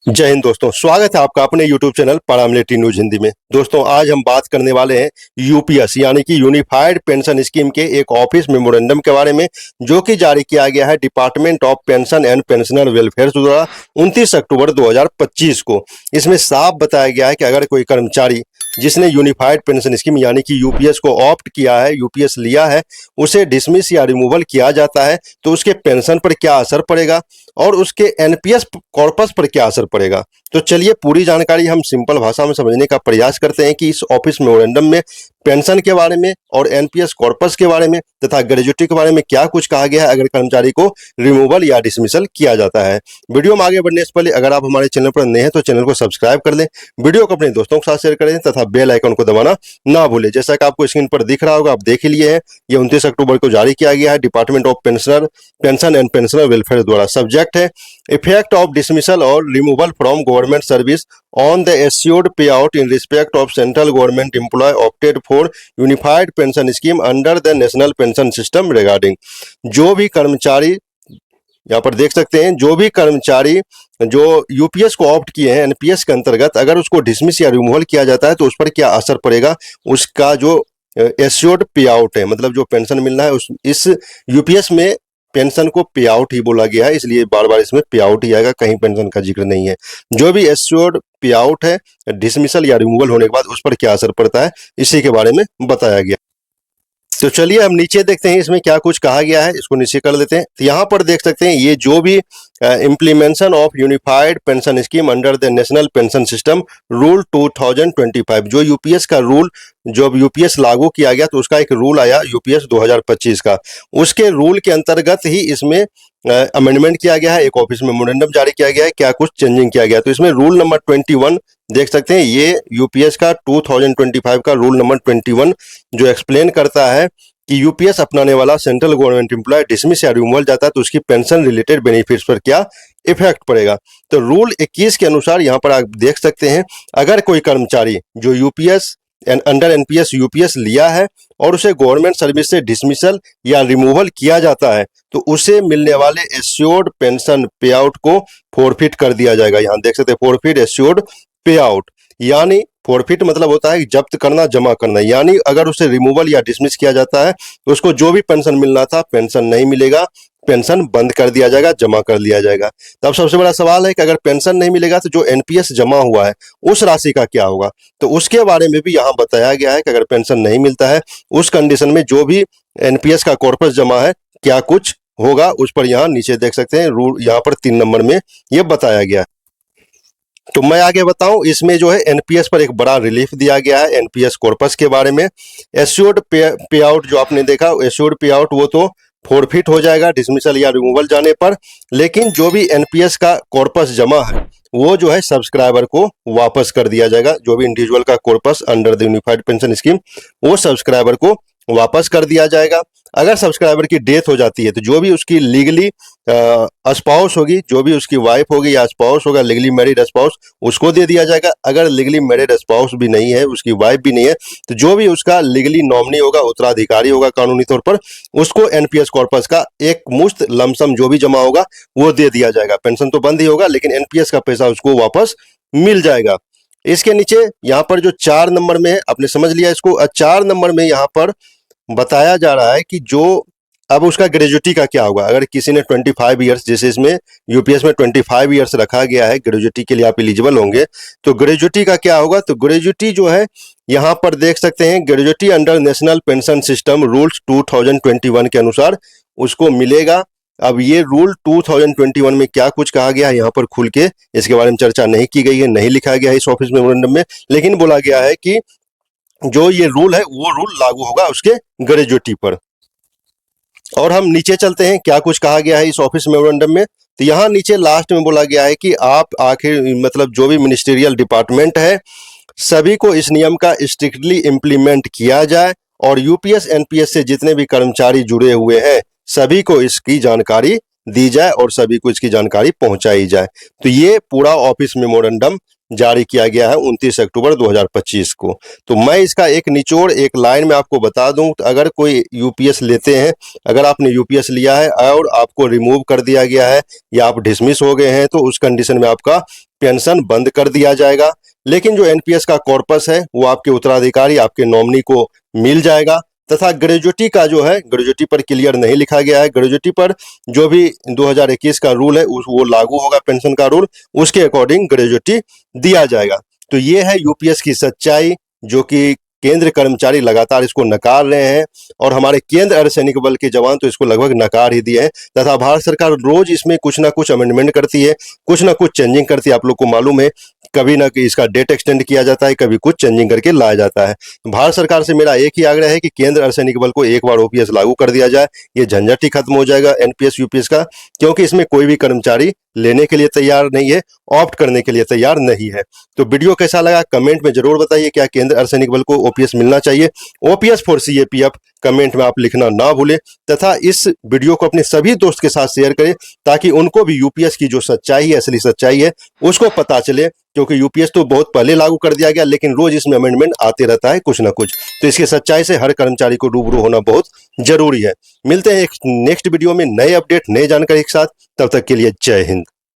जय हिंद दोस्तों, स्वागत है आपका अपने YouTube channel paramilitary news Hindi में। दोस्तों, आज हम बात करने वाले हैं यूपीएस यानी कि यूनिफाइड पेंशन स्कीम के एक ऑफिस मेमोरेंडम के बारे में, जो कि जारी किया गया है department of pension and pensioner welfare द्वारा 29 अक्टूबर 2025 को। इसमें साफ बताया गया है कि अगर कोई कर्मचारी जिसने यूनिफाइड पेंशन स्कीम यानी कि यूपीएस को ऑप्ट किया है, यूपीएस लिया है, उसे डिसमिस या रिमूवल किया जाता है तो उसके पेंशन पर क्या असर पड़ेगा और उसके एनपीएस कॉर्पस पर क्या असर पड़ेगा। तो चलिए पूरी जानकारी हम सिंपल भाषा में समझने का प्रयास करते हैं कि इस ऑफिस मेमोरेंडम में पेंशन के बारे में और एनपीएस कॉर्पस के बारे में तथा ग्रेजुटी के बारे में क्या कुछ कहा गया है अगर कर्मचारी को रिमूवल या डिसमिसल किया जाता है। वीडियो में आगे बढ़ने से पहले अगर आप हमारे चैनल पर नए हैं तो चैनल को सब्सक्राइब कर लें, वीडियो को अपने दोस्तों के साथ शेयर करें तथा बेल आइकन को दबाना ना भूलें। जैसा कि आपको स्क्रीन पर दिख रहा होगा, आप देख ही लिए हैं, ये 29 अक्टूबर को जारी किया गया है department of pension and pensioner welfare द्वारा। सब्जेक्ट है इफेक्ट ऑफ डिसमिसल और removal from government service on the assured payout in respect of central government employee opted for unified pension scheme under the national pension system regarding। जो भी कर्मचारी यहाँ पर देख सकते हैं, जो भी कर्मचारी जो यूपीएस को ऑप्ट किए हैं एनपीएस के अंतर्गत, अगर उसको डिसमिस या रिमूवल किया जाता है तो उस पर क्या असर पड़ेगा। उसका जो एश्योर्ड पे आउट है, मतलब जो पेंशन मिलना है, उस इस यूपीएस में पेंशन को पे आउट ही बोला गया है, इसलिए बार बार इसमें पे आउट ही आएगा, कहीं पेंशन का जिक्र नहीं है। जो भी एश्योर्ड पे आउट है डिसमिसल या रिमूवल होने के बाद उस पर क्या असर पड़ता है, इसी के बारे में बताया गया। तो चलिए हम नीचे देखते हैं इसमें क्या कुछ कहा गया है, इसको नीचे कर लेते हैं। तो यहाँ पर देख सकते हैं ये जो भी implementation of unified pension scheme under the national pension system rule 2025, जो यूपीएस का रूल, जब यूपीएस लागू किया गया तो उसका एक रूल आया यूपीएस 2025 का, उसके रूल के अंतर्गत ही इसमें अमेंडमेंट किया गया है, एक ऑफिस मेमोरेंडम जारी किया गया है, क्या कुछ चेंजिंग किया गया। तो इसमें रूल नंबर 21 देख सकते हैं, ये यूपीएस का 2025 का रूल नंबर 21 जो एक्सप्लेन करता है कि यूपीएस अपनाने वाला सेंट्रल गवर्नमेंट एम्प्लॉय डिसमिस या रिमूवल जाता है तो उसकी पेंशन रिलेटेड बेनिफिट्स पर क्या इफेक्ट पड़ेगा। तो रूल 21 के अनुसार यहाँ पर आप देख सकते हैं, अगर कोई कर्मचारी जो यूपीएस अंडर एनपीएस यूपीएस लिया है और उसे गवर्नमेंट सर्विस से डिसमिसल या रिमूवल किया जाता है तो उसे मिलने वाले एश्योर्ड पेंशन पे आउट को फोरफिट कर दिया जाएगा। यहाँ देख सकते हैं फोरफिट एश्योर्ड पे आउट, यानी फोरफिट मतलब होता है जब्त करना, जमा करना, यानी अगर उसे रिमूवल या डिसमिस किया जाता है तो उसको जो भी पेंशन मिलना था पेंशन नहीं मिलेगा, पेंशन बंद कर दिया जाएगा, जमा कर दिया जाएगा। तब सबसे बड़ा सवाल है कि अगर पेंशन नहीं मिलेगा तो जो एनपीएस जमा हुआ है उस राशि का क्या होगा। तो उसके बारे में भी यहाँ बताया गया है कि अगर पेंशन नहीं मिलता है उस कंडीशन में जो भी एनपीएस का कॉर्पस जमा है क्या कुछ होगा, उस पर यहाँ नीचे देख सकते हैं रूल, यहाँ पर 3 नंबर में ये बताया गया है। तो मैं आगे बताऊं, इसमें जो है एनपीएस पर एक बड़ा रिलीफ दिया गया है एनपीएस कॉर्पस के बारे में। एश्योर्ड पे आउट जो आपने देखा, एश्योर्ड पे आउट वो तो फोरफिट हो जाएगा डिसमिसल या रिमूवल जाने पर, लेकिन जो भी एनपीएस का कॉर्पस जमा है वो जो है सब्सक्राइबर को वापस कर दिया जाएगा। जो भी इंडिविजुअल का corpus under the unified pension scheme वो सब्सक्राइबर को वापस कर दिया जाएगा। अगर सब्सक्राइबर की डेथ हो जाती है तो जो भी उसकी लीगली स्पाउस होगी, जो भी उसकी वाइफ होगी या स्पाउस होगा, लीगली मैरिड स्पाउस, उसको दे दिया जाएगा। अगर लीगली मैरिड स्पाउस भी नहीं है, उसकी वाइफ भी नहीं है, तो जो भी उसका लीगली नॉमिनी होगा, उत्तराधिकारी होगा कानूनी तौर पर, उसको एनपीएस कॉर्पस का एक मुश्त लमसम जो भी जमा होगा वो दे दिया जाएगा। पेंशन तो बंद ही होगा लेकिन एनपीएस का पैसा उसको वापस मिल जाएगा। इसके नीचे यहाँ पर जो 4 नंबर में है, आपने समझ लिया इसको। 4 नंबर में यहाँ पर बताया जा रहा है कि जो अब उसका ग्रेजुटी का क्या होगा। अगर किसी ने 25 ईयर्स, जैसे इसमें यूपीएस में 25 ईयर्स रखा गया है, ग्रेजुटी के लिए आप एलिजिबल होंगे, तो ग्रेजुटी का क्या होगा। तो ग्रेजुटी जो है यहाँ पर देख सकते हैं, gratuity under national pension system rules 2021 के अनुसार उसको मिलेगा। अब ये रूल 2021 में क्या कुछ कहा गया है यहाँ पर खुल के इसके बारे में चर्चा नहीं की गई है, नहीं लिखा गया है इस ऑफिस मेमोरेंडम में, लेकिन बोला गया है कि जो ये रूल है वो रूल लागू होगा उसके ग्रेजुटी पर। और हम नीचे चलते हैं, क्या कुछ कहा गया है इस ऑफिस मेमोरेंडम में। तो यहाँ नीचे लास्ट में बोला गया है कि आप आखिर मतलब जो भी मिनिस्ट्रियल डिपार्टमेंट है सभी को इस नियम का स्ट्रिक्टली इम्प्लीमेंट किया जाए और यूपीएस एनपीएस से जितने भी कर्मचारी जुड़े हुए हैं सभी को इसकी जानकारी दी जाए और सभी को इसकी जानकारी पहुंचाई जाए। तो ये पूरा ऑफिस मेमोरेंडम जारी किया गया है 29 अक्टूबर 2025 को। तो मैं इसका एक निचोड़ एक लाइन में आपको बता दूं, अगर कोई यूपीएस लेते हैं, अगर आपने यूपीएस लिया है और आपको रिमूव कर दिया गया है या आप डिसमिस हो गए हैं, तो उस कंडीशन में आपका पेंशन बंद कर दिया जाएगा। लेकिन जो एनपीएस का कॉर्पस है वो आपके उत्तराधिकारी, आपके नॉमिनी को मिल जाएगा। तथा ग्रेजुएटी का जो है, ग्रेजुएटी पर क्लियर नहीं लिखा गया है, ग्रेजुएटी पर जो भी 2021 का रूल है वो लागू होगा, पेंशन का रूल, उसके अकॉर्डिंग ग्रेजुएटी दिया जाएगा। तो ये है यूपीएस की सच्चाई, जो कि केंद्र कर्मचारी लगातार इसको नकार रहे हैं और हमारे केंद्र अर्धसैनिक बल के जवान तो इसको लगभग नकार ही दिए हैं। तथा भारत सरकार रोज इसमें कुछ ना कुछ अमेंडमेंट करती है, कुछ ना कुछ चेंजिंग करती है। आप लोग को मालूम है, कभी ना कि इसका डेट एक्सटेंड किया जाता है, कभी कुछ चेंजिंग करके लाया जाता है। तो भारत सरकार से मेरा एक ही आग्रह है कि केंद्र अर्धसैनिक बल को एक बार ओपीएस लागू कर दिया जाए, ये झंझट ही खत्म हो जाएगा एनपीएस यूपीएस का। क्योंकि इसमें कोई भी कर्मचारी लेने के लिए तैयार नहीं है, ऑप्ट करने के लिए तैयार नहीं है। तो वीडियो कैसा लगा कमेंट में जरूर बताइए। क्या केंद्र अर्धसैनिक बल को ओपीएस मिलना चाहिए? ओपीएस फॉर सीएपीएफ कमेंट में आप लिखना ना भूलें। तथा इस वीडियो को अपने सभी दोस्त के साथ शेयर करें, ताकि उनको भी यूपीएस की जो सच्चाई है, असली सच्चाई है, उसको पता चले। क्योंकि यूपीएस तो बहुत पहले लागू कर दिया गया, लेकिन रोज इसमें अमेंडमेंट आते रहता है कुछ ना कुछ। तो इसकी सच्चाई से हर कर्मचारी को रूबरू होना बहुत जरूरी है। मिलते हैं एक नेक्स्ट वीडियो में नए अपडेट, नए जानकारी के साथ। तब तक के लिए जय हिंद।